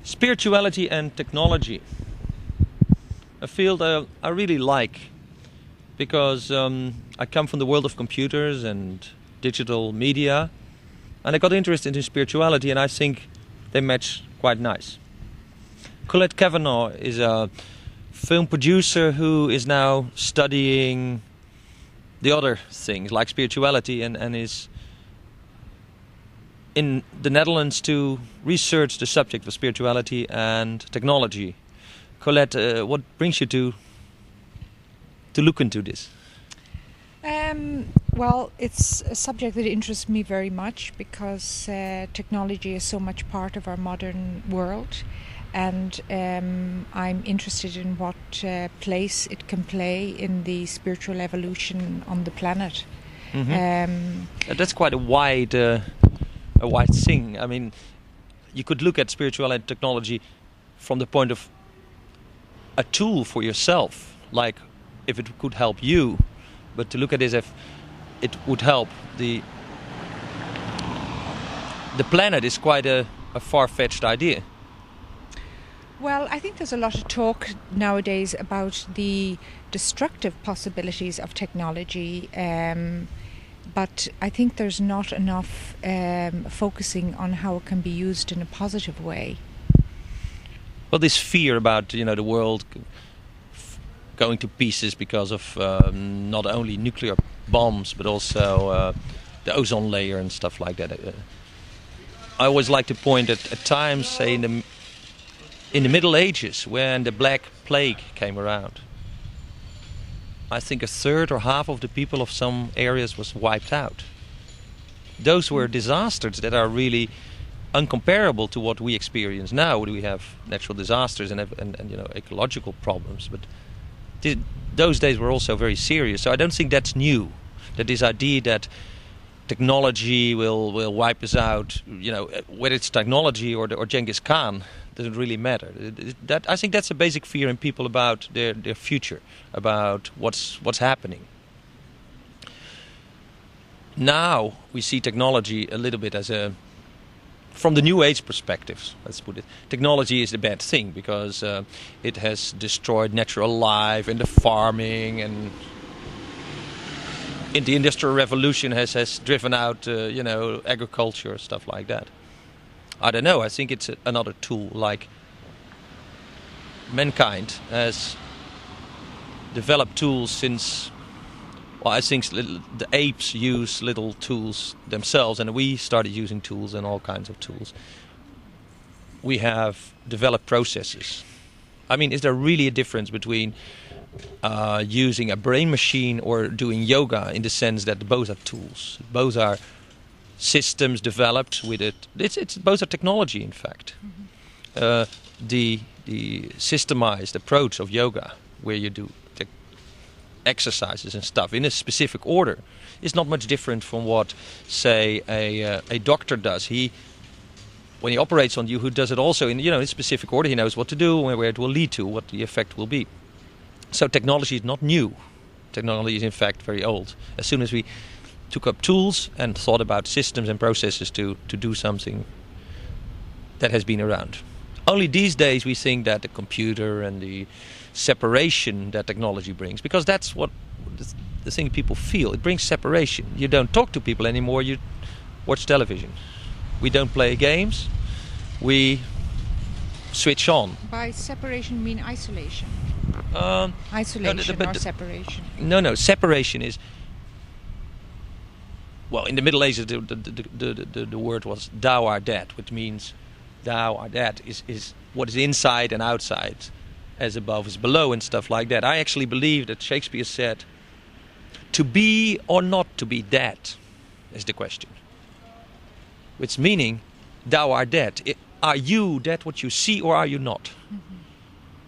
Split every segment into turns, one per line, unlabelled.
Spirituality and technology. A field I really like because I come from the world of computers and digital media, and I got interested in spirituality, and I think they match quite nice. Colette Kavanagh is a film producer who is now studying the other things like spirituality and is in the Netherlands to research the subject of spirituality and technology. Colette, what brings you to look into this?
Well, it's a subject that interests me very much because technology is so much part of our modern world, and I'm interested in what place it can play in the spiritual evolution on the planet.
Mm-hmm. That's quite a wide thing. I mean, you could look at spirituality and technology from the point of a tool for yourself, like if it could help you, but to look at it as if it would help the planet is quite a far-fetched idea.
Well, I think there's a lot of talk nowadays about the destructive possibilities of technology, but I think there's not enough focusing on how it can be used in a positive way.
Well, this fear about the world going to pieces because of not only nuclear bombs but also the ozone layer and stuff like that. I always like to point at times, say in the Middle Ages, when the Black Plague came around. I think a third or half of the people of some areas was wiped out. Those were disasters that are really uncomparable to what we experience now. We have natural disasters and ecological problems, but those days were also very serious. So I don't think that's new. That this idea that technology will wipe us out, whether it's technology or Genghis Khan, doesn't really matter. I think that's a basic fear in people about their future, about what's happening. Now we see technology a little bit as from the New Age perspective, let's put it, technology is a bad thing because it has destroyed natural life and the farming, and in the Industrial Revolution has driven out agriculture, stuff like that. I don't know. I think it's another tool. Like mankind has developed tools since. Well, I think the apes use little tools themselves, and we started using tools and all kinds of tools. We have developed processes. I mean, is there really a difference between using a brain machine or doing yoga, in the sense that both are tools? Both are systems developed with it. It's both are technology, in fact. Mm-hmm. The systemized approach of yoga, where you do exercises and stuff in a specific order, is not much different from what, say, a doctor does. When he operates on you, who does it also in a specific order. He knows what to do and where it will lead to, what the effect will be. So technology is not new. Technology is in fact very old. As soon as we took up tools and thought about systems and processes to do something, that has been around. Only these days we think that the computer and the separation that technology brings, because that's what the thing people feel. It brings separation. You don't talk to people anymore, you watch television. We don't play games, we switch on.
By separation you mean isolation? Isolation or separation?
No, separation is... Well, in the Middle Ages the word was thou art that, which means thou art that is what is inside and outside, as above is below and stuff like that. I actually believe that Shakespeare said, to be or not to be that is the question. Which meaning, thou art that. Are you that what you see, or are you not? Mm-hmm.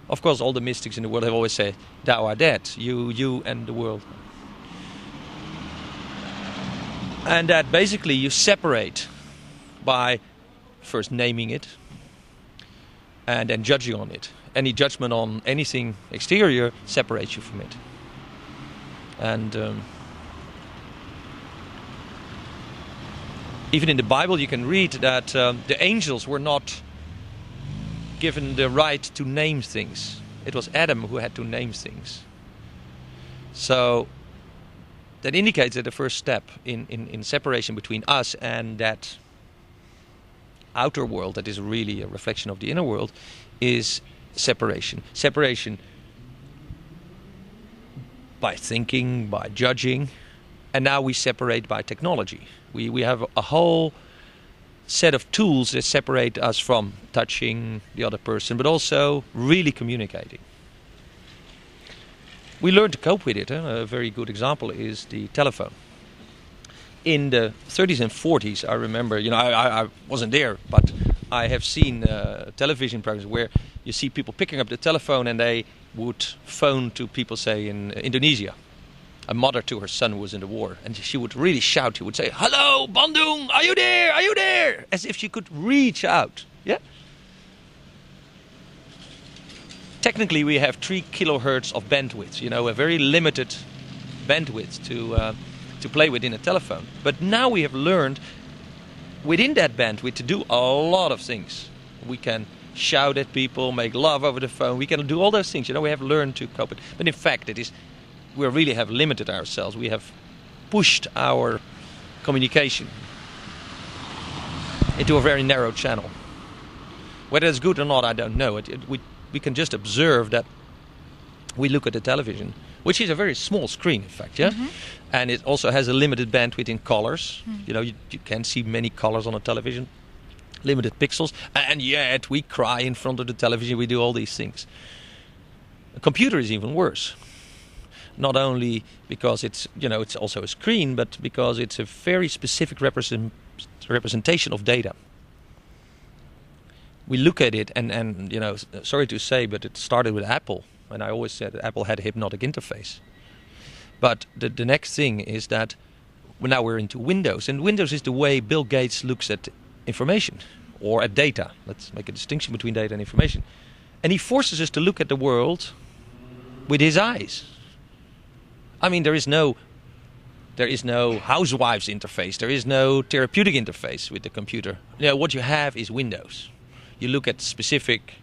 Of course, all the mystics in the world have always said, thou art that, you and the world. And that basically you separate by first naming it and then judging on it. Any judgment on anything exterior separates you from it. And even in the Bible you can read that the angels were not given the right to name things. It was Adam who had to name things. So that indicates that the first step in separation between us and that outer world that is really a reflection of the inner world is separation. Separation by thinking, by judging, and now we separate by technology. We have a whole set of tools that separate us from touching the other person, but also really communicating. We learn to cope with it. A very good example is the telephone. In the 30s and 40s, I remember, I wasn't there, but I have seen television programs where you see people picking up the telephone and they would phone to people, say, in Indonesia. A mother to her son who was in the war, and she would really shout. She would say, "Hello, Bandung, are you there? Are you there?" As if she could reach out. Yeah. Technically, we have 3 kilohertz of bandwidth. A very limited bandwidth to play with in a telephone. But now we have learned within that bandwidth to do a lot of things. We can shout at people, make love over the phone. We can do all those things. We have learned to cope with. But in fact, we really have limited ourselves. We have pushed our communication into a very narrow channel. Whether it's good or not, I don't know. We can just observe that we look at the television, which is a very small screen, in fact, yeah? Mm-hmm. And it also has a limited bandwidth in colors. Mm. You can't see many colors on a television, limited pixels, and yet we cry in front of the television, we do all these things. A computer is even worse. Not only because it's also a screen, but because it's a very specific representation of data. We look at it and sorry to say, but it started with Apple. And I always said that Apple had a hypnotic interface. But the next thing is that now we're into Windows. And Windows is the way Bill Gates looks at information or at data. Let's make a distinction between data and information. And he forces us to look at the world with his eyes. I mean, there is no housewife's interface. There is no therapeutic interface with the computer. What you have is Windows. You look at specific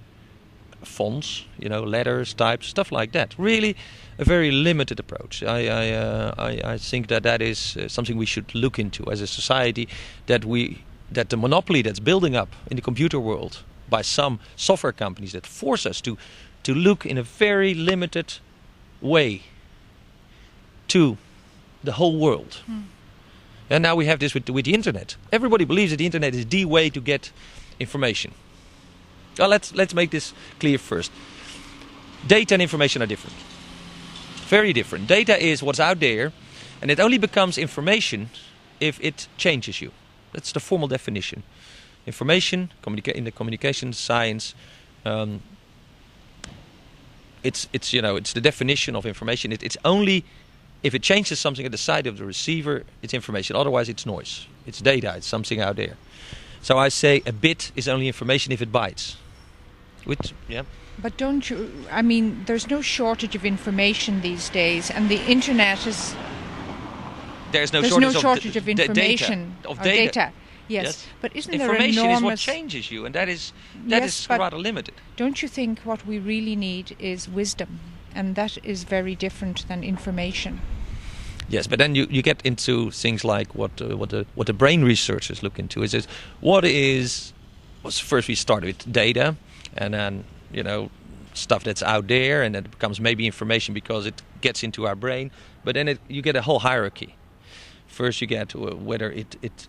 fonts, letters, types, stuff like that. Really, a very limited approach. I think that is something we should look into as a society. That the monopoly that's building up in the computer world by some software companies that force us to look in a very limited way to the whole world. Mm. And now we have this with the internet. Everybody believes that the internet is the way to get information. Well, let's make this clear first. Data and information are different. Very different. Data is what's out there, and it only becomes information if it changes you. That's the formal definition. Information, in the communication science, it's the definition of information. It's only if it changes something at the side of the receiver, it's information. Otherwise, it's noise. It's data. It's something out there. So I say a bit is only information if it bites. But there's no shortage of information these days, and the internet is... There's no shortage of information. Data. Yes. But isn't there enormous... Information is what changes you, and that is rather limited.
Don't you think what we really need is wisdom? And that is very different than information.
Yes, but then you get into things like what the brain researchers look into is first we start with data, and then stuff that's out there, and it becomes maybe information because it gets into our brain. But then you get a whole hierarchy. First you get whether it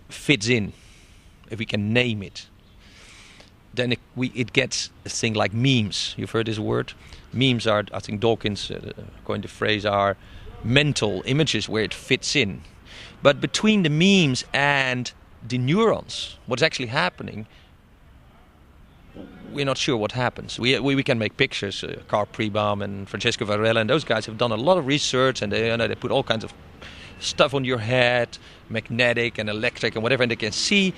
fits in, if we can name it. Then it gets a thing like memes. You've heard this word? Memes are, I think Dawkins coined the phrase, are mental images where it fits in. But between the memes and the neurons, what's actually happening, we're not sure what happens. We can make pictures. Carl Prebaum and Francesco Varela and those guys have done a lot of research, and they put all kinds of stuff on your head, magnetic and electric and whatever, and they can see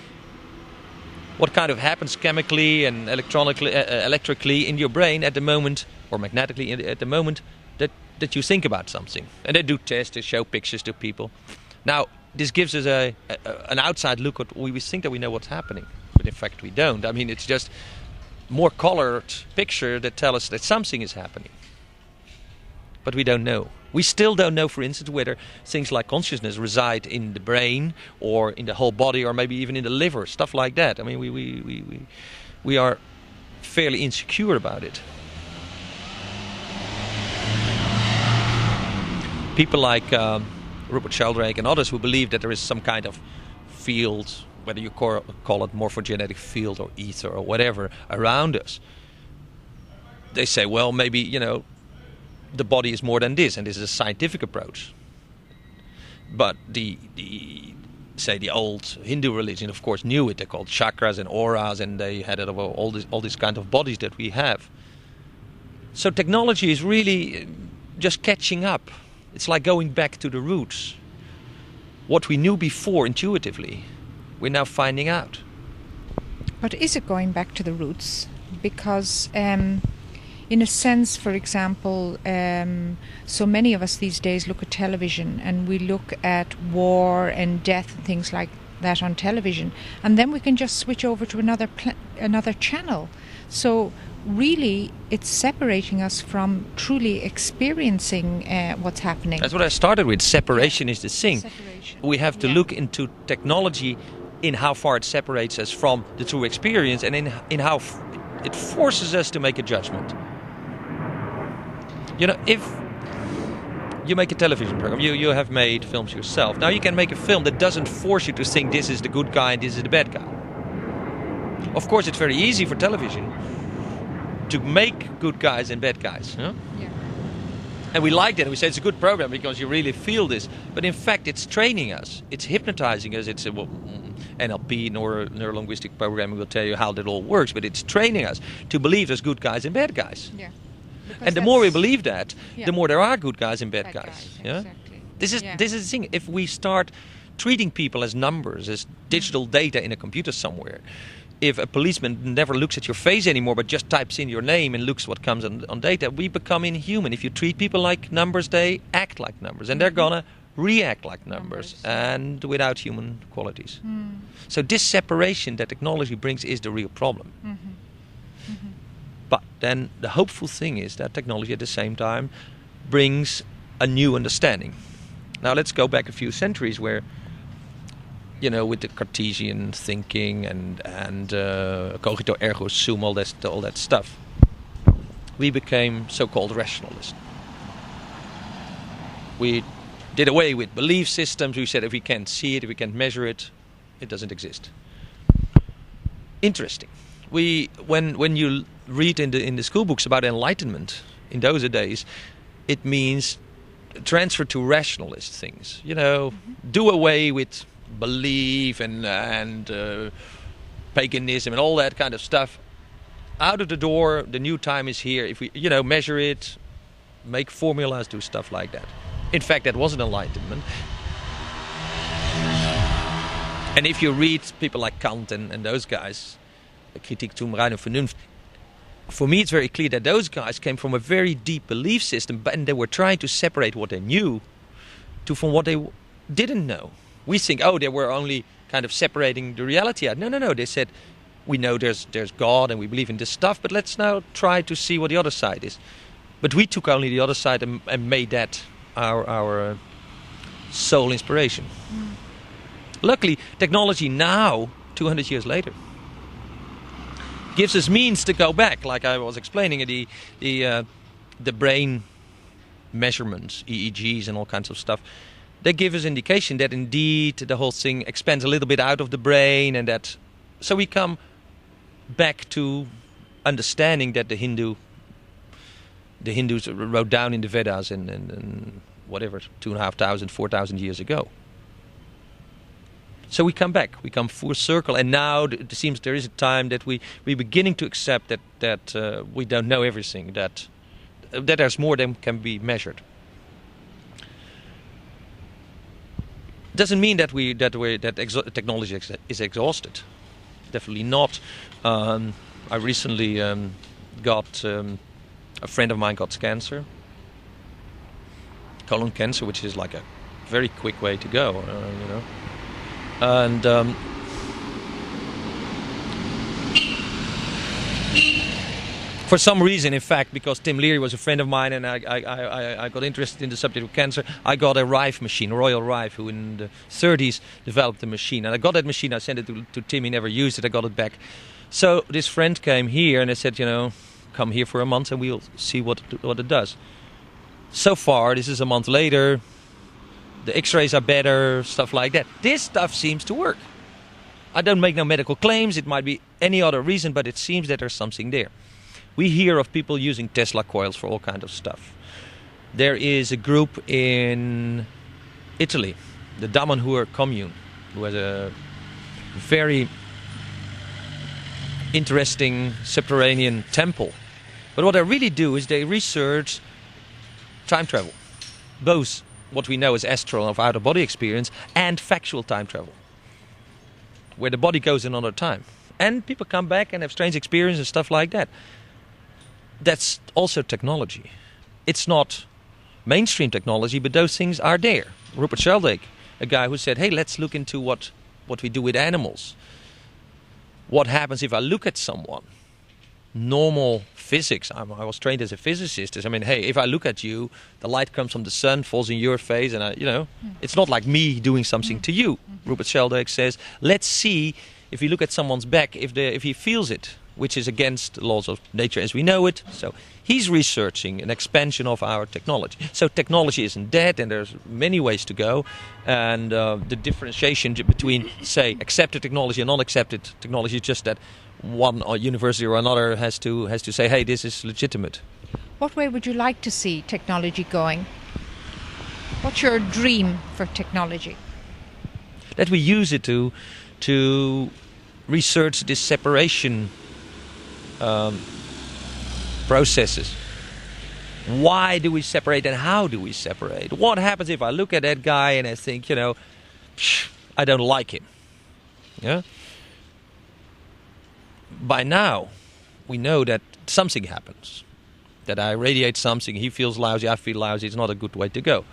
what kind of happens chemically and electrically in your brain at the moment, or magnetically at the moment that you think about something. And they do tests, they show pictures to people. Now, this gives us an outside look at we think that we know what's happening, but in fact we don't. I mean, it's just more colored picture that tell us that something is happening. But we don't know. We still don't know, for instance, whether things like consciousness reside in the brain or in the whole body or maybe even in the liver, stuff like that. I mean, we are fairly insecure about it. People like Rupert Sheldrake and others who believe that there is some kind of field, whether you call it morphogenetic field or ether or whatever, around us. They say, well, maybe, the body is more than this, and this is a scientific approach. But the old Hindu religion, of course, knew it. They called chakras and auras, and they had it over all these kind of bodies that we have. So technology is really just catching up. It's like going back to the roots. What we knew before intuitively, we're now finding out.
But is it going back to the roots? Because in a sense, for example, so many of us these days look at television and we look at war and death and things like that on television, and then we can just switch over to another channel. So really, it's separating us from truly experiencing what's happening.
That's what I started with. Separation is the thing.
Separation.
We have to look into technology in how far it separates us from the true experience, and in how it forces us to make a judgment. If you make a television program, you have made films yourself. Now you can make a film that doesn't force you to think this is the good guy and this is the bad guy. Of course, it's very easy for television to make good guys and bad guys. Yeah. And we like that. We say it's a good program because you really feel this. But in fact, it's training us. It's hypnotizing us. It's NLP, neuro-linguistic programming, will tell you how that all works. But it's training us to believe there's good guys and bad guys. Yeah. And the more we believe that, the more there are good guys and bad guys. Yeah.
Exactly.
This is the thing. If we start treating people as numbers, as digital data in a computer somewhere, if a policeman never looks at your face anymore but just types in your name and looks what comes on data, we become inhuman. If you treat people like numbers, they act like numbers, and they're gonna react like numbers and without human qualities. So this separation that technology brings is the real problem. But then the hopeful thing is that technology at the same time brings a new understanding. Now let's go back a few centuries where, with the Cartesian thinking and cogito ergo sum, all that stuff, we became so-called rationalists. We did away with belief systems. We said if we can't see it, if we can't measure it, it doesn't exist. Interesting. When you read in the school books about enlightenment in those days, it means transfer to rationalist things. Do away with belief and paganism and all that kind of stuff. Out of the door, the new time is here. If we measure it, make formulas, do stuff like that. In fact, that wasn't enlightenment. And if you read people like Kant and those guys, Kritik zum reine Vernunft, for me it's very clear that those guys came from a very deep belief system, and they were trying to separate what they knew from what they didn't know. We think, they were only kind of separating the reality out. No. They said, we know there's God and we believe in this stuff, but let's now try to see what the other side is. But we took only the other side and made that our sole inspiration. Luckily, technology now, 200 years later, gives us means to go back, like I was explaining, the brain measurements, EEGs and all kinds of stuff. They give us indication that indeed the whole thing expands a little bit out of the brain, and that so we come back to understanding that the Hindus wrote down in the Vedas in whatever 2,500, 4,000 years ago. So we come back, we come full circle, and now it seems there is a time that we're beginning to accept that we don't know everything, that there's more than can be measured. Doesn't mean that technology is exhausted. Definitely not. I recently got a friend of mine got cancer, colon cancer, which is like a very quick way to go, And For some reason, in fact, because Tim Leary was a friend of mine and I got interested in the subject of cancer, I got a Rife machine, Royal Rife, who in the 30s developed the machine. And I got that machine, I sent it to Tim, he never used it, I got it back. So this friend came here and I said, come here for a month and we'll see what it does. So far, this is a month later, the x-rays are better, stuff like that. This stuff seems to work. I don't make no medical claims, it might be any other reason, but it seems that there's something there. We hear of people using Tesla coils for all kinds of stuff. There is a group in Italy, the Damanhur commune, who has a very interesting subterranean temple. But what they really do is they research time travel, both what we know as astral of out-of-body experience and factual time travel, where the body goes in another time. And people come back and have strange experiences and stuff like that. That's also technology. It's not mainstream technology, but those things are there. Rupert Sheldrake, a guy who said, hey, let's look into what we do with animals. What happens if I look at someone? Normal physics. I was trained as a physicist. I mean, hey, if I look at you, the light comes from the sun, falls in your face, and it's not like me doing something to you. Rupert Sheldrake says, let's see if you look at someone's back, if he feels it, which is against the laws of nature as we know it. So he's researching an expansion of our technology. So technology isn't dead, and there's many ways to go. And the differentiation between, say, accepted technology and unaccepted technology is just that one university or another has to say, hey, this is legitimate.
What way would you like to see technology going? What's your dream for technology?
That we use it to research this separation processes. Why do we separate and how do we separate? What happens if I look at that guy and I think, I don't like him? Yeah. By now, we know that something happens. That I radiate something, he feels lousy, I feel lousy. It's not a good way to go.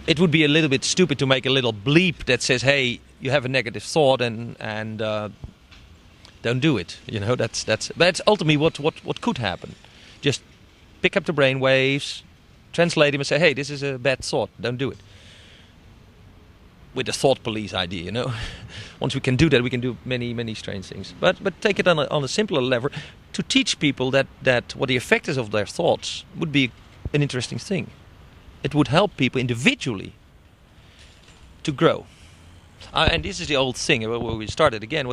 It would be a little bit stupid to make a little bleep that says, hey, you have a negative thought and don't do it. That's ultimately what could happen. Just pick up the brain waves, translate them and say, hey, this is a bad thought, don't do it. With the thought police idea, Once we can do that, we can do many, many strange things. But take it on a simpler level to teach people that what the effect is of their thoughts would be an interesting thing. It would help people individually to grow. And this is the old thing where we started again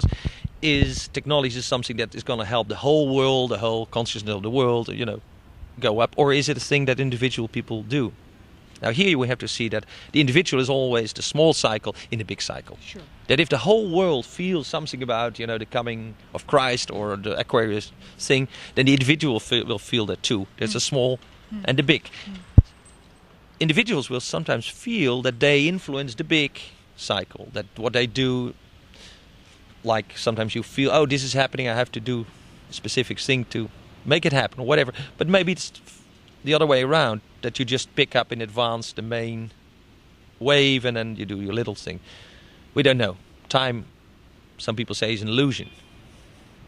is technology something that is going to help the whole world, the whole consciousness of the world, go up, or is it a thing that individual people do? Now here we have to see that the individual is always the small cycle in the big cycle. Sure. That if the whole world feels something about the coming of Christ or the Aquarius thing, then the individual will feel that too. There's a small and the big. Individuals will sometimes feel that they influence the big cycle, that what they do, like sometimes you feel, oh, this is happening, I have to do a specific thing to make it happen or whatever. But maybe it's the other way around, that you just pick up in advance the main wave and then you do your little thing. We don't know. Time, some people say, is an illusion.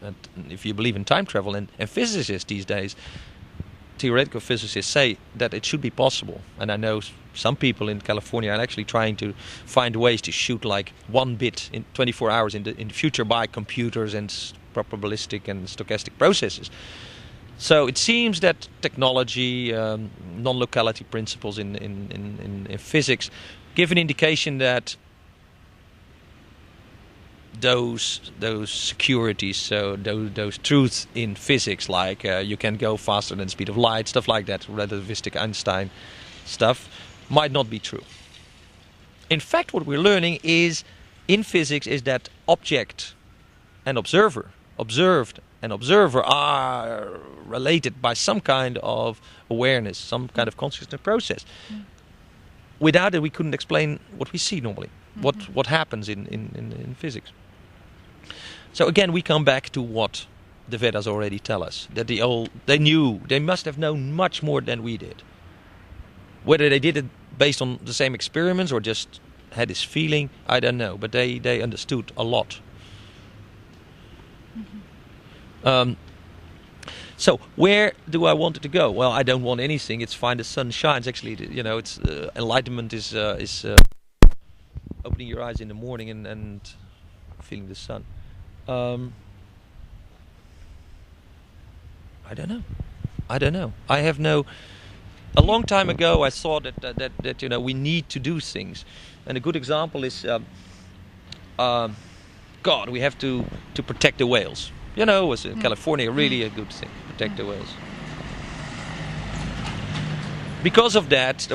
And if you believe in time travel, and physicists these days, theoretical physicists say that it should be possible. And I know some people in California are actually trying to find ways to shoot like 1 bit in 24 hours in the future by computers and probabilistic and stochastic processes. So it seems that technology, non-locality principles in physics give an indication that those securities, so those truths in physics, like you can go faster than the speed of light, stuff like that, relativistic Einstein stuff, might not be true. In fact, what we're learning is in physics is that object and observer, observed and observer are related by some kind of awareness, some kind of consciousness process. Without it, we couldn't explain what we see normally, what happens in physics. So again, we come back to what the Vedas already tell us, that they must have known much more than we did. Whether they did it based on the same experiments or just had this feeling, I don't know, but they understood a lot. So where do I want it to go? Well, I don't want anything. It's fine. The sun shines. Actually, it's enlightenment is opening your eyes in the morning and feeling the sun. I don't know. I have no. A long time ago, I thought that we need to do things, and a good example is, God, we have to protect the whales. Was in California really a good thing, protect the whales. Because of that,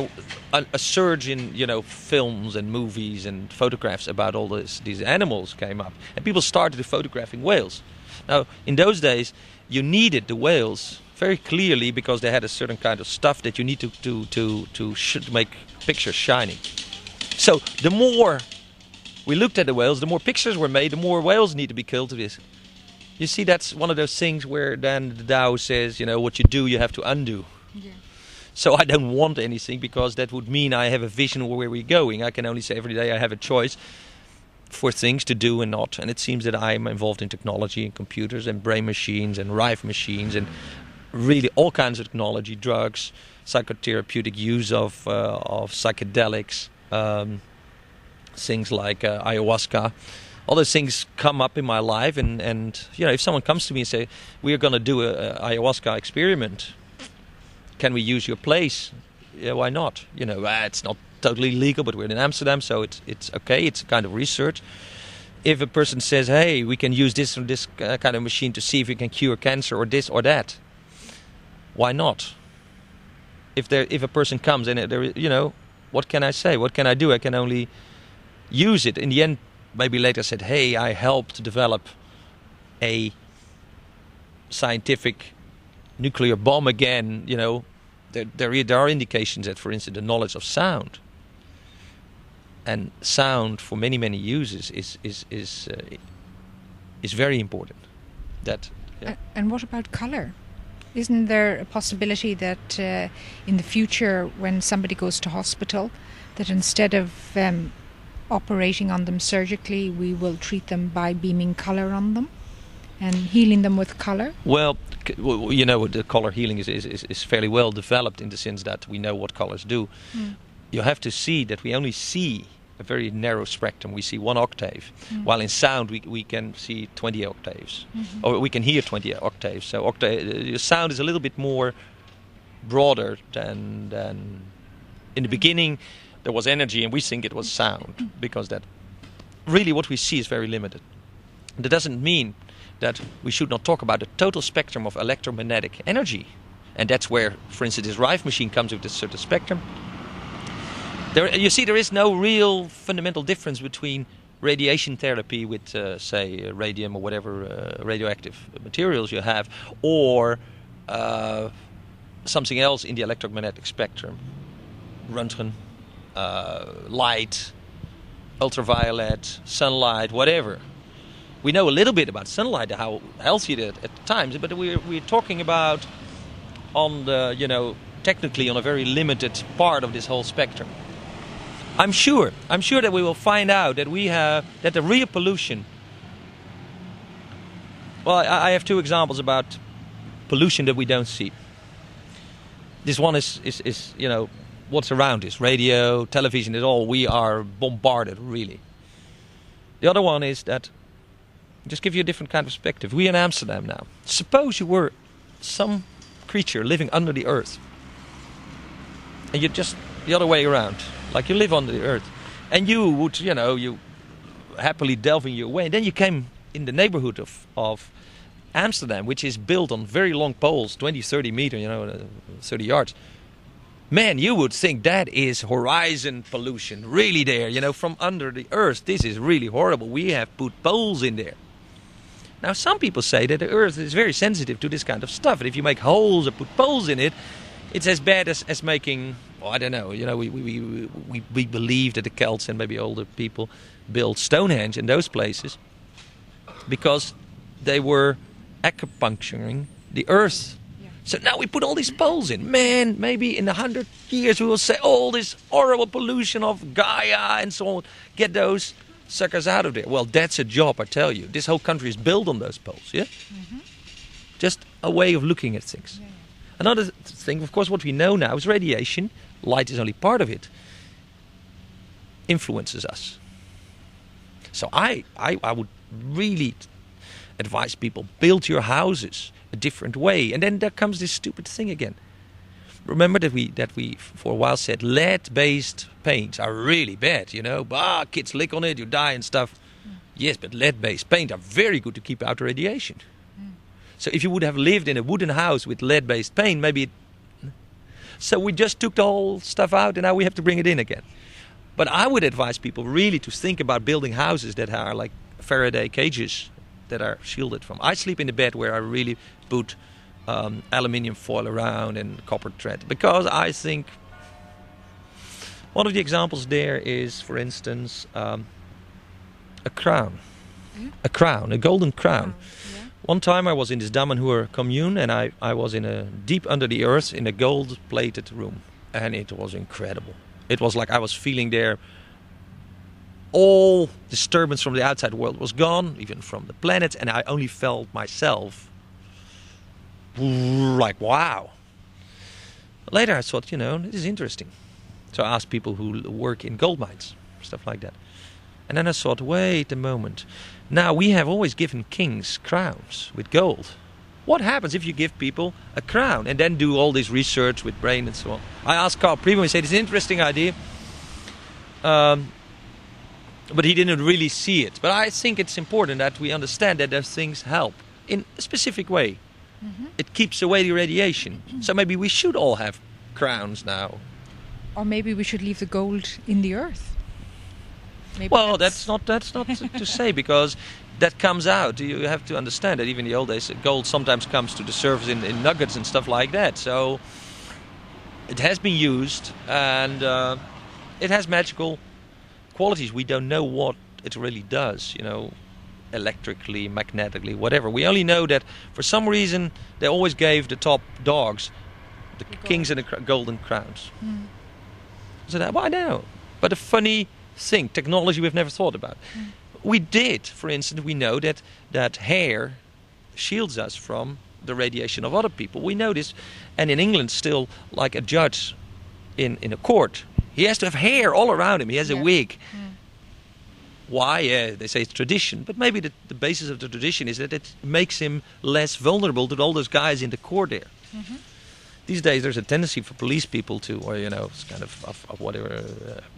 a surge in films and movies and photographs about all these animals came up, and people started photographing whales. Now, in those days, you needed the whales very clearly because they had a certain kind of stuff that you need to make pictures shining. So the more we looked at the whales, the more pictures were made, the more whales need to be killed to this. You see, that's one of those things where then the Tao says, what you do, you have to undo. Yeah. So I don't want anything because that would mean I have a vision of where we're going. I can only say every day I have a choice for things to do and not. And it seems that I'm involved in technology and computers and brain machines and rife machines and really all kinds of technology, drugs, psychotherapeutic use of psychedelics, things like ayahuasca. All those things come up in my life, and if someone comes to me and say, we are going to do a ayahuasca experiment, can we use your place? Yeah, why not? It's not totally legal, but we're in Amsterdam, so it's okay. It's a kind of research. If a person says, hey, we can use this kind of machine to see if we can cure cancer or this or that, why not? If a person comes and what can I say? What can I do? I can only use it. In the end, maybe later said, hey, I helped develop a scientific nuclear bomb again. There are indications that, for instance, the knowledge of sound and sound for many, many uses is very important.
And what about color? Isn't there a possibility that in the future, when somebody goes to hospital, that instead of operating on them surgically, we will treat them by beaming color on them and healing them with color?
Well, the color healing is fairly well developed in the sense that we know what colors do. You have to see that we only see a very narrow spectrum. We see 1 octave, while in sound we can see 20 octaves, or we can hear 20 octaves. So sound is a little bit more broader than in the beginning. There was energy, and we think it was sound, because that really what we see is very limited. That doesn't mean that we should not talk about the total spectrum of electromagnetic energy, and that's where, for instance, this Rife machine comes with this certain spectrum. You see, there is no real fundamental difference between radiation therapy with, say, radium or whatever radioactive materials you have, or something else in the electromagnetic spectrum, Röntgen. Light, ultraviolet, sunlight, whatever. We know a little bit about sunlight, how healthy it is at times, but we're talking about technically on a very limited part of this whole spectrum. I'm sure that we will find out that the real pollution. Well, I have 2 examples about pollution that we don't see. This one is what's around us, radio, television, it all, we are bombarded, really. The other one is that, just give you a different kind of perspective. We're in Amsterdam now. Suppose you were some creature living under the earth, and you're just the other way around, like you live under the earth, and you would, you happily delving your way, and then you came in the neighborhood of Amsterdam, which is built on very long poles, 20, 30 meters, 30 yards. Man, you would think that is horizon pollution, really there, from under the earth. This is really horrible. We have put poles in there. Now, some people say that the earth is very sensitive to this kind of stuff. And if you make holes or put poles in it, it's as bad as making, I don't know, we believe that the Celts and maybe older people built Stonehenge in those places because they were acupuncturing the earth. So now we put all these poles in. Man, maybe in 100 years we will say all this horrible pollution of Gaia and so on. Get those suckers out of there. Well, that's a job, I tell you. This whole country is built on those poles, yeah? Just a way of looking at things.
Yeah.
Another thing, of course, what we know now is radiation. Light is only part of it. Influences us. So I would really advise people, build your houses a different way. And then there comes this stupid thing again. Remember that we for a while said lead-based paints are really bad, you know. Kids lick on it, you die and stuff. Yes, but lead-based paint are very good to keep out radiation. So if you would have lived in a wooden house with lead-based paint, maybe so we just took the whole stuff out and now we have to bring it in again. But I would advise people really to think about building houses that are like Faraday cages that are shielded from. I sleep in a bed where I really put aluminium foil around and copper thread, because I think one of the examples there is, for instance, a crown. A golden crown. Yeah. One time I was in this Damanhur commune and I was in a deep under the earth in a gold-plated room, and it was incredible. It was like I was feeling there. All disturbance from the outside world was gone, even from the planet, and I only felt myself like, wow. Later I thought, this is interesting. So I asked people who work in gold mines, stuff like that. And then I thought, wait a moment. Now we have always given kings crowns with gold. What happens if you give people a crown and then do all this research with brain and so on? I asked Carl Primo, he said it's an interesting idea. But he didn't really see it. But I think it's important that we understand that those things help in a specific way. Mm-hmm. It keeps away the radiation. So maybe we should all have crowns now.
Or maybe we should leave the gold in the earth. Maybe
that's not to say, because that comes out. You have to understand that even in the old days, gold sometimes comes to the surface in nuggets and stuff like that. So it has been used, and it has magical qualities. We don't know what it really does, electrically, magnetically, whatever. We only know that for some reason they always gave the top dogs the kings and the golden crowns. So that, I know. But a funny thing, technology we've never thought about. We did, for instance, we know that hair shields us from the radiation of other people. We know this, and in England still, like a judge in a court, he has to have hair all around him. He has a wig. Why? They say it's tradition, but maybe the basis of the tradition is that it makes him less vulnerable to all those guys in the court there. Mm-hmm. These days there's a tendency for police people to, or it's kind of whatever,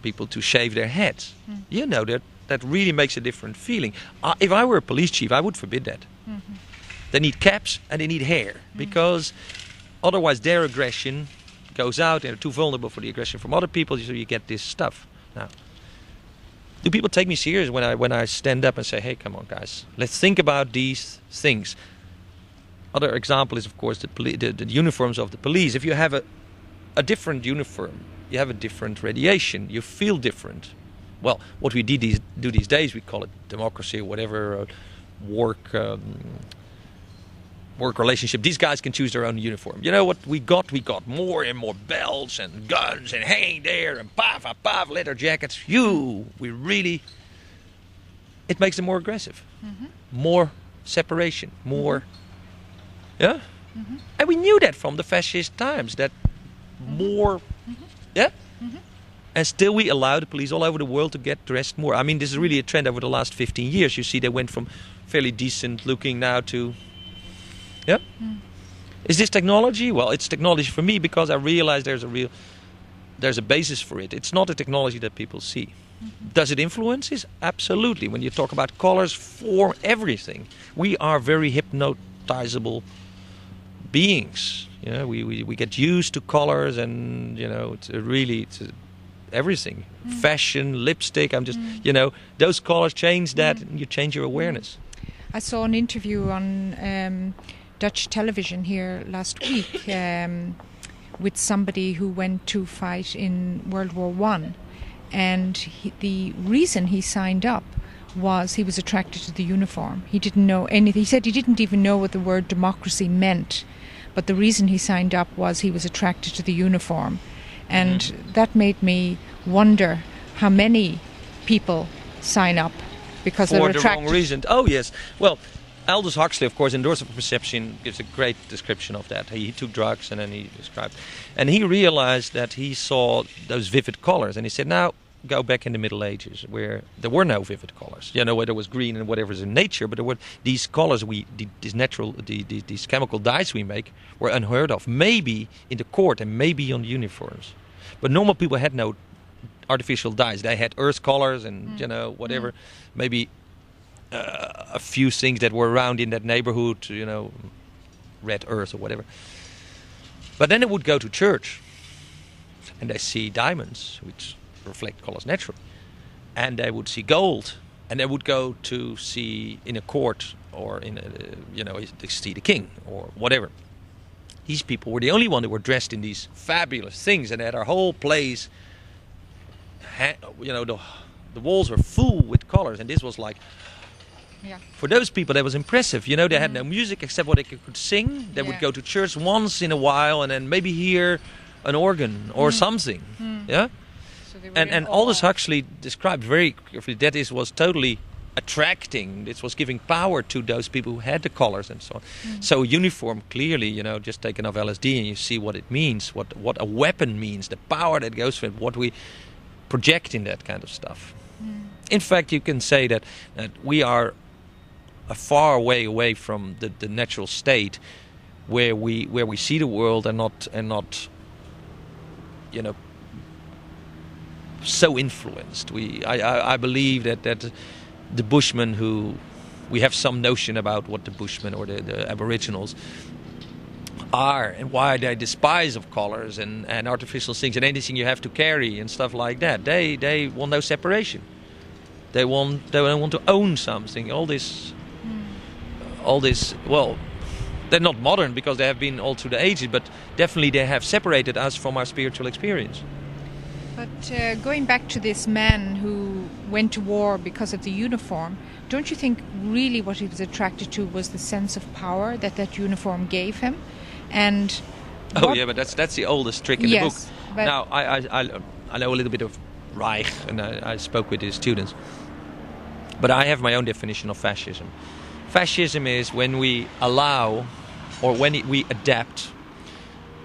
people to shave their heads. That really makes a different feeling. If I were a police chief, I would forbid that. Mm-hmm. They need caps and they need hair, because otherwise their aggression goes out and they're too vulnerable for the aggression from other people, so you get this stuff. Now, do people take me serious when I stand up and say, hey, come on guys, let's think about these things? Other example is, of course, the uniforms of the police. If you have a different uniform, you have a different radiation, you feel different. Well, what we do these days, we call it democracy or whatever, work relationship. These guys can choose their own uniform. You know what we got? We got more and more belts and guns and hang there and puff, leather jackets. It makes them more aggressive. Mm-hmm. More separation, more... Yeah? Mm-hmm. And we knew that from the fascist times, that more... Mm-hmm. Yeah? Mm-hmm. And still we allow the police all over the world to get dressed more. I mean, this is really a trend over the last 15 years. You see, they went from fairly decent looking now to... Yeah? Mm. Is this technology? Well, it's technology for me because I realize there's a basis for it. It's not a technology that people see. Mm-hmm. Does it influence us? Absolutely. When you talk about colors, form, everything. We are very hypnotizable beings. We get used to colors, and it's everything. Fashion, lipstick. I'm just those colors change that, and you change your awareness.
I saw an interview on Dutch television here last week with somebody who went to fight in World War I, and the reason he signed up was he was attracted to the uniform. He didn't know anything. He said he didn't even know what the word democracy meant, but the reason he signed up was he was attracted to the uniform. And that made me wonder how many people sign up because they're attracted.
For the wrong reason. Oh, yes. Well, Aldous Huxley, of course, in Doors of Perception, gives a great description of that. He took drugs and then he described. And he realized that he saw those vivid colors. And he said, now go back in the Middle Ages where there were no vivid colors. You know, where there was green and whatever's in nature, but there were these colors, these chemical dyes we make were unheard of. Maybe in the court and maybe on the uniforms. But normal people had no artificial dyes. They had earth colors and, you know, whatever. Maybe a few things that were around in that neighborhood, you know, red earth or whatever. But then they would go to church and they see diamonds, which reflect colors naturally. And they would see gold. And they would go to see in a court or in a, you know, to see the king or whatever. These people were the only ones that were dressed in these fabulous things and they had our whole place, you know, the walls were full with colors. And this was like, for those people, that was impressive. You know, they had no music except what they could sing. They would go to church once in a while and then maybe hear an organ or something. Yeah?
So
and Aldous Huxley described very carefully that this was totally attracting. This was giving power to those people who had the colors and so on. So uniform, clearly, you know, just take enough LSD and you see what it means, what a weapon means, the power that goes with it, what we project in that kind of stuff. In fact, you can say that we are a far way away from the natural state where we see the world and not you know, so influenced. I believe that the Bushmen, who we have some notion about what the Bushmen or the Aboriginals are and why they despise of colors and artificial things and anything you have to carry and stuff like that. They want no separation. They want to own something. All this, well, they're not modern because they have been all through the ages, but definitely they have separated us from our spiritual experience.
But going back to this man who went to war because of the uniform, don't you think really what he was attracted to was the sense of power that uniform gave him? And
but that's the oldest trick in the book.
But
now I know a little bit of Reich and I spoke with his students, but I have my own definition of fascism. Fascism is when we allow or when we adapt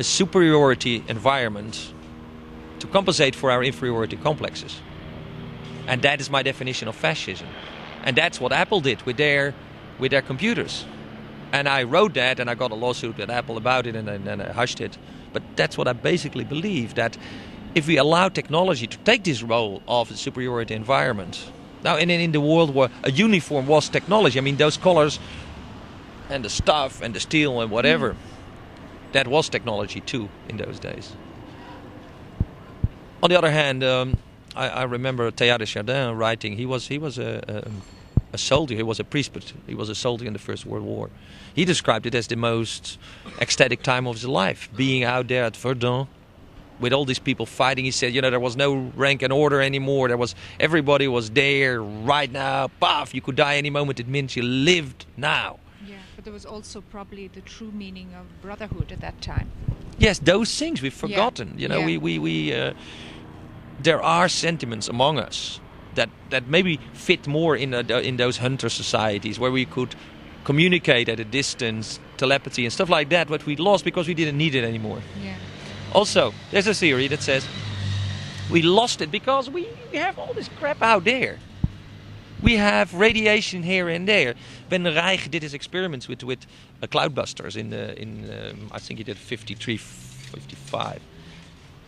a superiority environment to compensate for our inferiority complexes. And that is my definition of fascism. And that's what Apple did with their computers. And I wrote that and I got a lawsuit with Apple about it and then I hushed it. But that's what I basically believe, that if we allow technology to take this role of the superiority environment. Now, in the world where a uniform was technology, I mean, those colors and the stuff and the steel and whatever, that was technology too in those days. On the other hand, I remember Teilhard de Chardin writing. He was a soldier. He was a priest, but he was a soldier in the First World War. He described it as the most ecstatic time of his life, being out there at Verdun with all these people fighting. He said, you know, there was no rank and order anymore. Everybody was there right now. Paf, you could die any moment. It means you lived now.
Yeah, but there was also probably the true meaning of brotherhood at that time.
Yes, those things we've forgotten. You know, we there are sentiments among us that maybe fit more in those hunter societies where we could communicate at a distance, telepathy and stuff like that, but we lost because we didn't need it anymore.
Yeah.
Also, there's a theory that says we lost it because we have all this crap out there. We have radiation here and there. When Reich did his experiments with cloudbusters in I think he did 53, 55.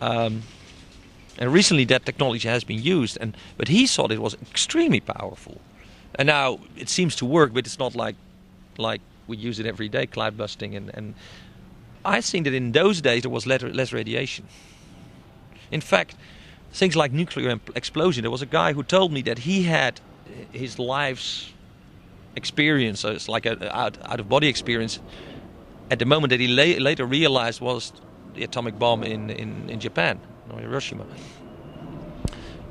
And recently that technology has been used, but he thought it was extremely powerful. And now it seems to work, but it's not like we use it every day, cloud busting. And I think that in those days there was less radiation. In fact, things like nuclear explosion, there was a guy who told me that he had his life's experience, so it's like an out-of-body experience, at the moment that he later realized was the atomic bomb in Japan, or Hiroshima.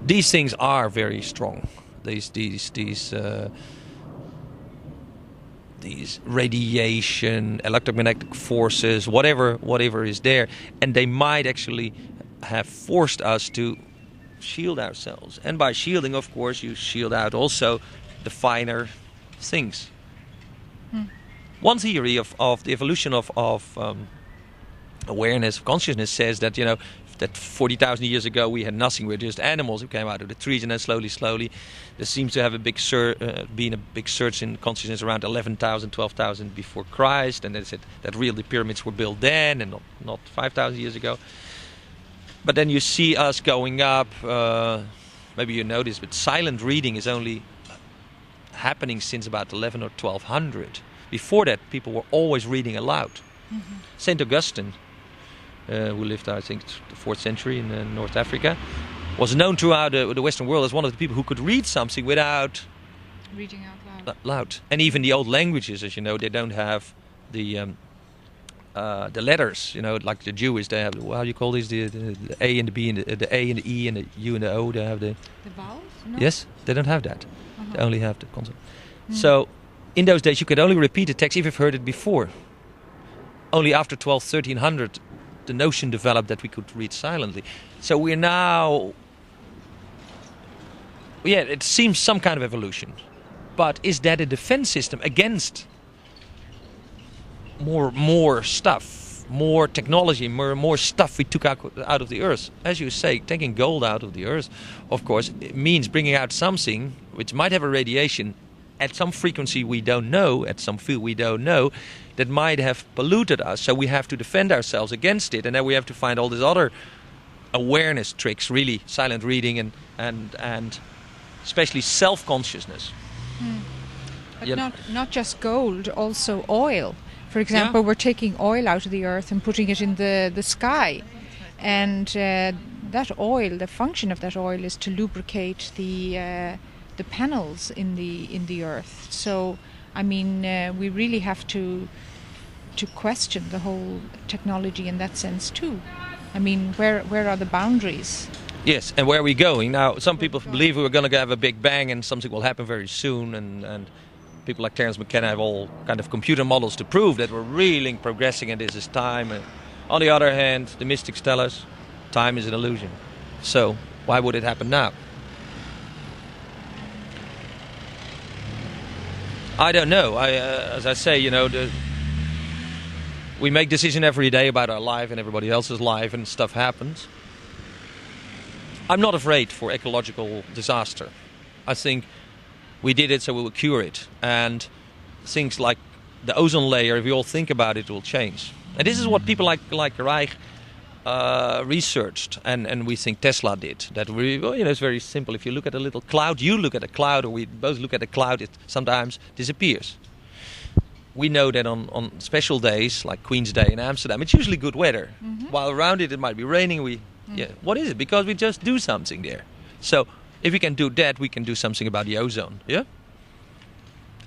These things are very strong. These radiation, electromagnetic forces, whatever is there, and they might actually have forced us to shield ourselves. And by shielding, of course, you shield out also the finer things. One theory of the evolution of awareness, of consciousness, says that, that 40,000 years ago we had nothing. We were just animals who came out of the trees, and then slowly, there seems to have been a big surge in consciousness around 11,000, 12,000 before Christ, and they said that really the pyramids were built then and not 5,000 years ago. But then you see us going up. Maybe you notice, but silent reading is only happening since about 11 or 1200. Before that, people were always reading aloud. Saint Augustine, who lived, I think, the 4th century in North Africa, was known throughout the Western world as one of the people who could read something without
reading out
loud. And even the old languages, as you know, they don't have the letters. Like the Jewish, they have, how do you call these? The A and the B and the A and the E and the U and the O. They have the
vowels. No?
Yes, they don't have that. They only have the consonant. So in those days, you could only repeat the text if you've heard it before. Only after 1300, the notion developed that we could read silently. So we're now... Yeah, it seems some kind of evolution. But is that a defense system against more stuff, more technology, more stuff we took out of the earth? As you say, taking gold out of the earth, of course, it means bringing out something which might have a radiation at some frequency we don't know, at some field we don't know, that might have polluted us. So we have to defend ourselves against it, and then we have to find all these other awareness tricks, really, silent reading and especially self-consciousness.
But not just gold, also oil. For example, we're taking oil out of the earth and putting it in the sky, and that oil, the function of that oil is to lubricate the panels in the earth. So, I mean, we really have to question the whole technology in that sense too. I mean, where are the boundaries?
Yes, and where are we going? Now, some people believe we're going to have a big bang and something will happen very soon, and people like Terence McKenna have all kind of computer models to prove that we're really progressing and this is time. And on the other hand, the mystics tell us time is an illusion. So why would it happen now? I don't know. As I say, we make decisions every day about our life and everybody else's life, and stuff happens. I'm not afraid for ecological disaster. I think we did it so we will cure it. And things like the ozone layer, if we all think about it, will change. And this is what people like Reich researched, and we think Tesla did. That it's very simple. If you look at a little cloud, you look at a cloud, or we both look at a cloud, it sometimes disappears. We know that on special days, like Queen's Day in Amsterdam, it's usually good weather. While around it might be raining. What is it? Because we just do something there. So if we can do that, we can do something about the ozone. Yeah?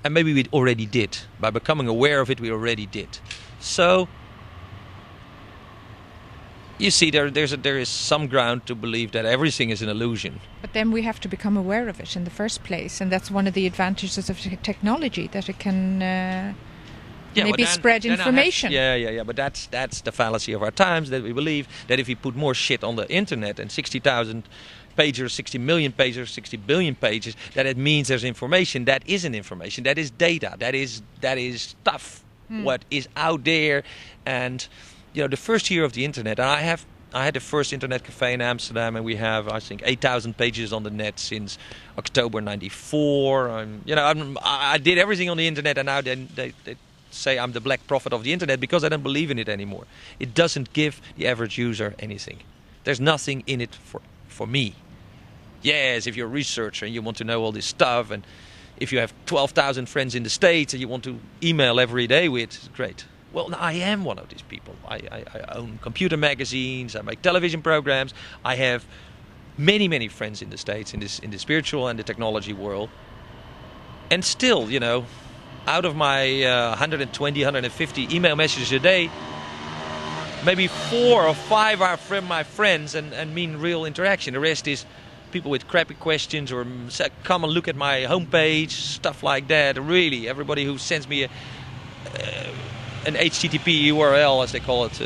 And maybe we already did. By becoming aware of it, we already did. So you see, there is some ground to believe that everything is an illusion.
But then we have to become aware of it in the first place, and that's one of the advantages of technology, that it can spread information.
But that's the fallacy of our times, that we believe that if we put more shit on the internet and 60,000 pages, 60 million pages, 60 billion pages, that it means there's information. That isn't information. That is data. That is stuff. What is out there. And the first year of the internet, and I had the first internet cafe in Amsterdam, and we have, I think, 8,000 pages on the net since October '94. I did everything on the internet, and now they say I'm the black prophet of the internet because I don't believe in it anymore. It doesn't give the average user anything. There's nothing in it for me. Yes, if you're a researcher and you want to know all this stuff, and if you have 12,000 friends in the States and you want to email every day with, it's great. Well, I am one of these people. I own computer magazines, I make television programs, I have many friends in the States, in the spiritual and the technology world. And still, out of my 120, 150 email messages a day, maybe 4 or 5 are from my friends and mean real interaction. The rest is people with crappy questions, or come and look at my homepage, stuff like that. Really, everybody who sends me an HTTP URL, as they call it,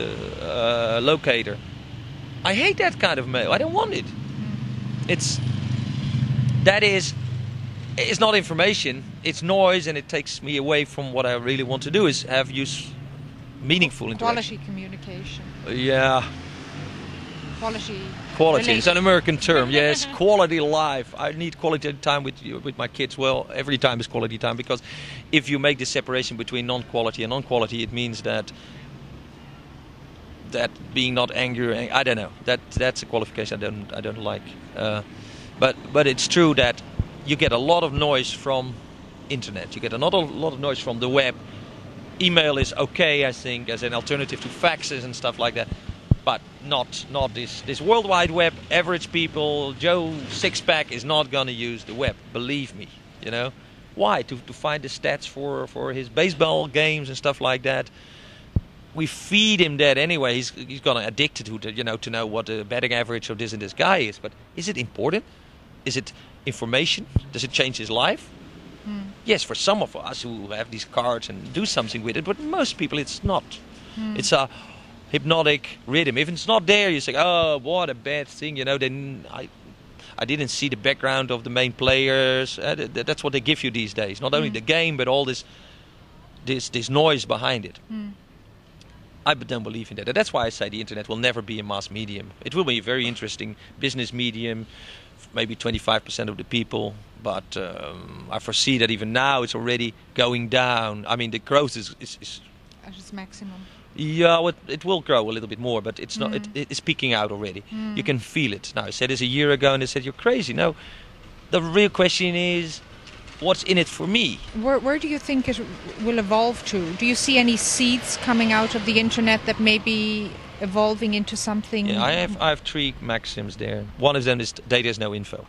locator. I hate that kind of mail. I don't want it. It's not information. it's noise, and it takes me away from what I really want to do, is have meaningful interaction.
Quality communication.
Yeah. Quality. It's an American term. Yes, quality life. I need quality time with my kids. Well, every time is quality time, because if you make the separation between non-quality and non-quality, it means that being not angry. I don't know. That's a qualification I don't like. But it's true that you get a lot of noise from internet. You get a lot of noise from the web. Email is okay, I think, as an alternative to faxes and stuff like that. But not this World Wide Web. Average people, Joe Sixpack is not going to use the web. Believe me, you know. Why? To find the stats for his baseball games and stuff like that. We feed him that anyway. He's going to addicted to it, you know, to know what the batting average of this and this guy is. But is it important? Is it information? Does it change his life? Yes, for some of us who have these cards and do something with it. But most people, it's not. It's a hypnotic rhythm. If it's not there, you say, oh, what a bad thing, you know. Then I didn't see the background of the main players. That's what they give you these days. Not only the game, but all this noise behind it. I don't believe in that. And that's why I say the internet will never be a mass medium. It will be a very interesting business medium, maybe 25% of the people. But I foresee that even now it's already going down. I mean, the growth is
at its maximum.
Yeah, well, it will grow a little bit more, but it's not. It's peaking out already. You can feel it. Now, I said this a year ago, and they said, you're crazy. No, the real question is, what's in it for me?
Where do you think it will evolve to? Do you see any seeds coming out of the internet that may be evolving into something?
Yeah, I have three maxims there. One of them is data is no info.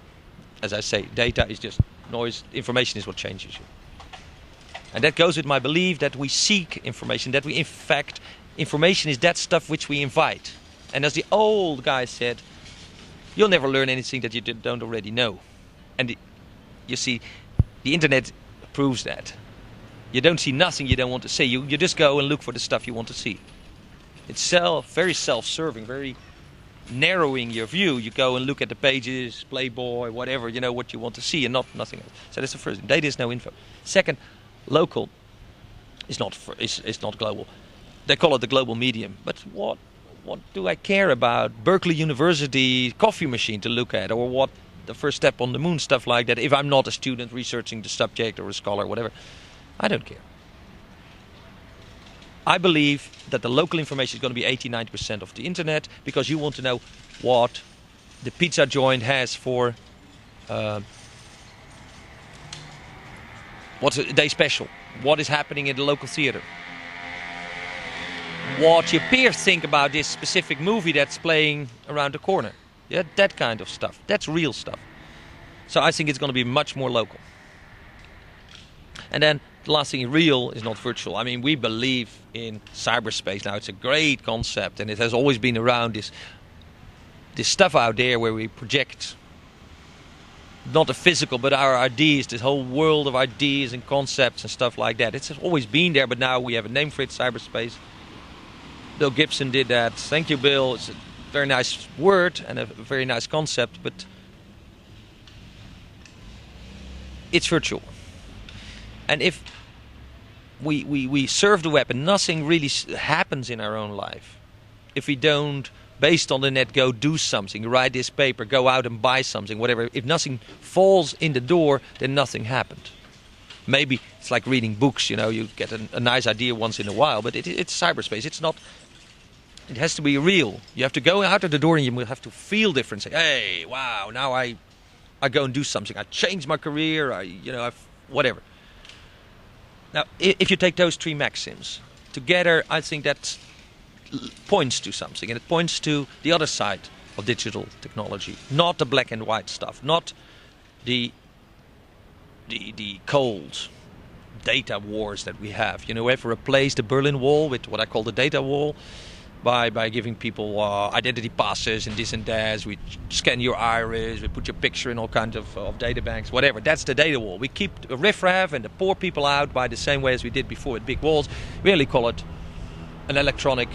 As I say, data is just noise. Information is what changes you. And that goes with my belief that we seek information, that we, in fact, information is that stuff which we invite. And as the old guy said, you'll never learn anything that you don't already know. And you see, the internet proves that. You don't see nothing you don't want to see. You just go and look for the stuff you want to see. It's very self-serving, very narrowing your view. You go and look at the pages, Playboy, whatever, you know what you want to see, and nothing else. So that's the first thing. Data is no info. Second, local is not global. They call it the global medium. But what do I care about Berkeley University coffee machine to look at, or what the first step on the moon, stuff like that, if I'm not a student researching the subject or a scholar or whatever? I don't care. I believe that the local information is going to be 80-90% of the internet, because you want to know what the pizza joint has for what's a day special, what is happening in the local theater, what your peers think about this specific movie that's playing around the corner. Yeah, that kind of stuff. That's real stuff. So I think it's going to be much more local. And then the last thing, real is not virtual. I mean, we believe in cyberspace now. It's a great concept, and it has always been around, this stuff out there where we project not the physical, but our ideas, this whole world of ideas and concepts and stuff like that. It's always been there, but now we have a name for it, cyberspace. Bill Gibson did that. Thank you, Bill. It's a very nice word and a very nice concept, but it's virtual. And if we surf the web and nothing really happens in our own life, if we don't, based on the net, go do something, write this paper, go out and buy something, whatever, if nothing falls in the door, then nothing happened. Maybe it's like reading books, you know, you get a nice idea once in a while, but it's cyberspace. It's not. It has to be real. You have to go out of the door and you will have to feel different. Say, hey, wow, now I go and do something. I change my career. Whatever. Now, if you take those three maxims together, I think that points to something, and it points to the other side of digital technology, not the black and white stuff, not the cold data wars that we have. You know, we have replaced the Berlin Wall with what I call the data wall by giving people identity passes and this and that. We scan your iris, we put your picture in all kinds of data banks, whatever. That's the data wall. We keep the riffraff and the poor people out by the same way as we did before with big walls. We really call it an electronic.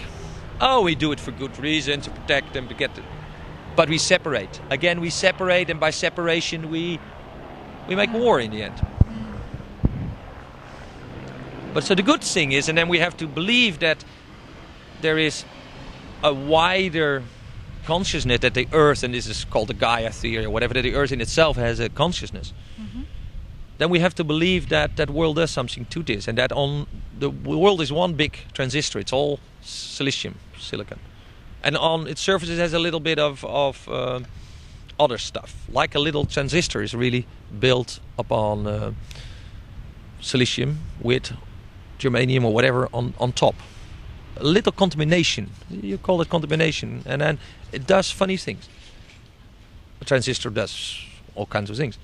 Oh, we do it for good reason, to protect them, to get them. But we separate. Again, we separate, and by separation we make war in the end. But so the good thing is, and then we have to believe that there is a wider consciousness, that the earth, and this is called the Gaia theory or whatever, that the earth in itself has a consciousness. Then we have to believe that that world does something to this, and that on the world is one big transistor. It's all silicon, and on its surface it has a little bit of other stuff, like a little transistor is really built upon silicium with germanium or whatever on top. A little contamination, you call it contamination, and then it does funny things. A transistor does all kinds of things.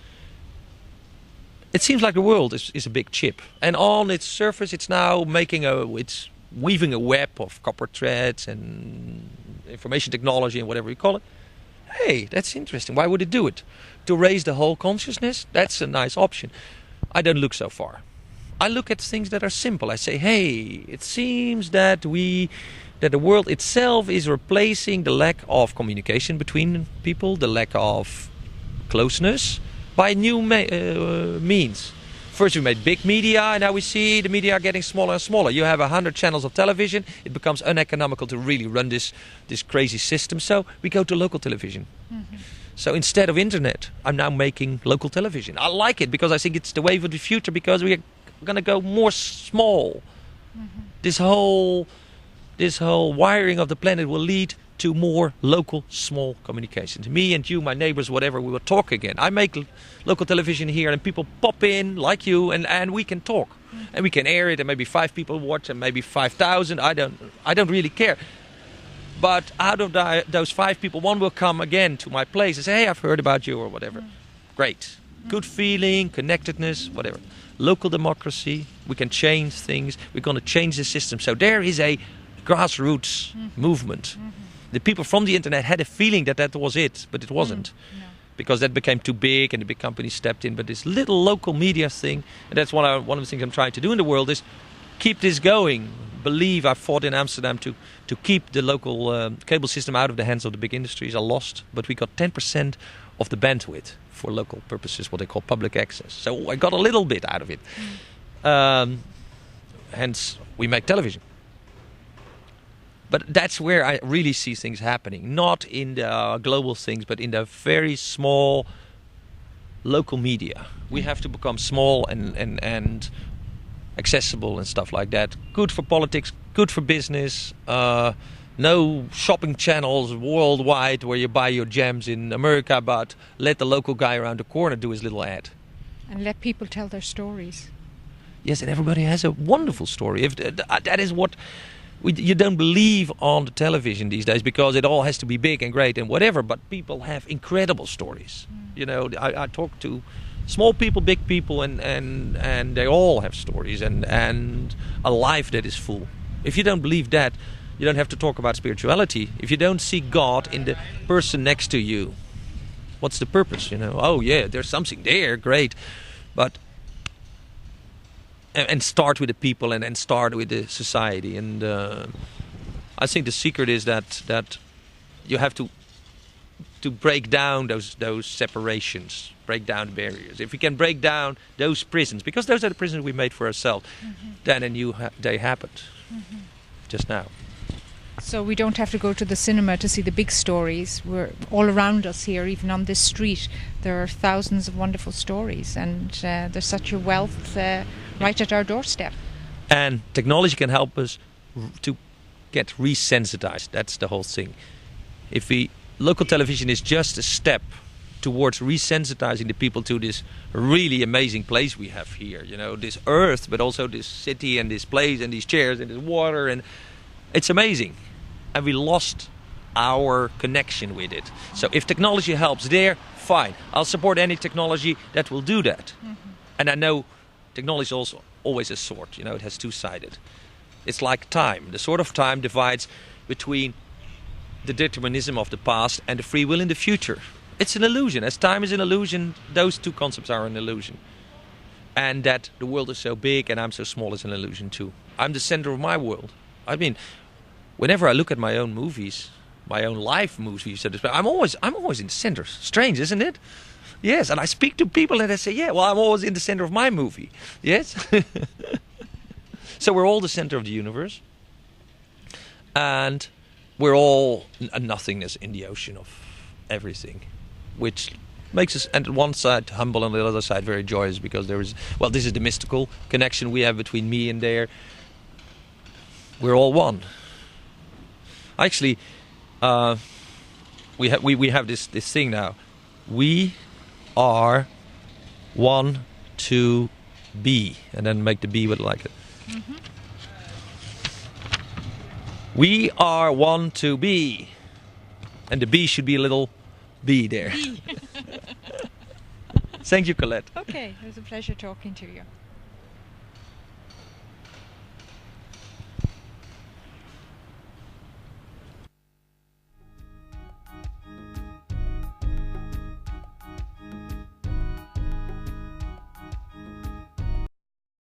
It seems like the world is a big chip, and on its surface it's now it's weaving a web of copper threads and information technology and whatever you call it. Hey, that's interesting. Why would it do it? To raise the whole consciousness? That's a nice option. I don't look so far. I look at things that are simple. I say, hey, it seems that the world itself is replacing the lack of communication between people, the lack of closeness, by new means. First we made big media, and now we see the media getting smaller and smaller. You have 100 channels of television. It becomes uneconomical to really run this crazy system. So we go to local television. So instead of internet, I'm now making local television. I like it because I think it's the wave of the future, because we are going to go more small. This whole wiring of the planet will lead to more local, small communications. Me and you, my neighbors, whatever, we will talk again. I make local television here, and people pop in, like you, and we can talk. And we can air it, and maybe 5 people watch, and maybe 5,000. I don't really care. But out of those 5 people, one will come again to my place and say, hey, I've heard about you, or whatever. Great. Good feeling, connectedness, whatever. Local democracy, we can change things. We're going to change the system. So there is a grassroots movement. The people from the internet had a feeling that was it, but it wasn't. No. Because that became too big and the big companies stepped in. But this little local media thing, and that's one of the things I'm trying to do in the world, is keep this going. I fought in Amsterdam to keep the local cable system out of the hands of the big industries. I lost, but we got 10% of the bandwidth for local purposes, what they call public access. So I got a little bit out of it. Hence, we make television. But that's where I really see things happening. Not in the global things, but in the very small local media. We have to become small and accessible and stuff like that. Good for politics, good for business. No shopping channels worldwide where you buy your gems in America, but let the local guy around the corner do his little ad.
And let people tell their stories.
Yes, and everybody has a wonderful story. If that is what... You don't believe on the television these days because it all has to be big and great and whatever, but people have incredible stories. You know, I talk to small people, big people, and they all have stories and a life that is full. If you don't believe that, you don't have to talk about spirituality. If you don't see God in the person next to you, what's the purpose? You know, oh yeah, there's something there, great, but... And start with the people and start with the society. And I think the secret is that you have to break down those separations, break down the barriers. If we can break down those prisons, because those are the prisons we made for ourselves, then a new day happened just now.
So we don't have to go to the cinema to see the big stories. We're all around us here, even on this street. There are thousands of wonderful stories, and there's such a wealth right at our doorstep.
And technology can help us to get resensitized. That's the whole thing. Local television is just a step towards resensitizing the people to this really amazing place we have here. You know, this earth, but also this city and this place and these chairs and this water, and it's amazing. And we lost our connection with it. So if technology helps there, fine. I'll support any technology that will do that. And I know technology is also always a sword. You know, it has two-sided. It's like time. The sword of time divides between the determinism of the past and the free will in the future. It's an illusion. As time is an illusion, those two concepts are an illusion. And that the world is so big and I'm so small is an illusion too. I'm the center of my world. I mean, whenever I look at my own movies, my own life movies, so to speak, I'm always in the center. Strange, isn't it? Yes, and I speak to people and they say, yeah, well, I'm always in the center of my movie. Yes? So we're all the center of the universe, and we're all a nothingness in the ocean of everything, which makes us, and on one side humble, and on the other side very joyous, because there is, well, this is the mystical connection we have between me and there. We're all one. Actually, we have this thing now. We are one to be, and then make the B with like it. Mm-hmm. We are one to be, and the B should be a little B there.
B.
Thank you, Colette.
Okay, it was a pleasure talking to you.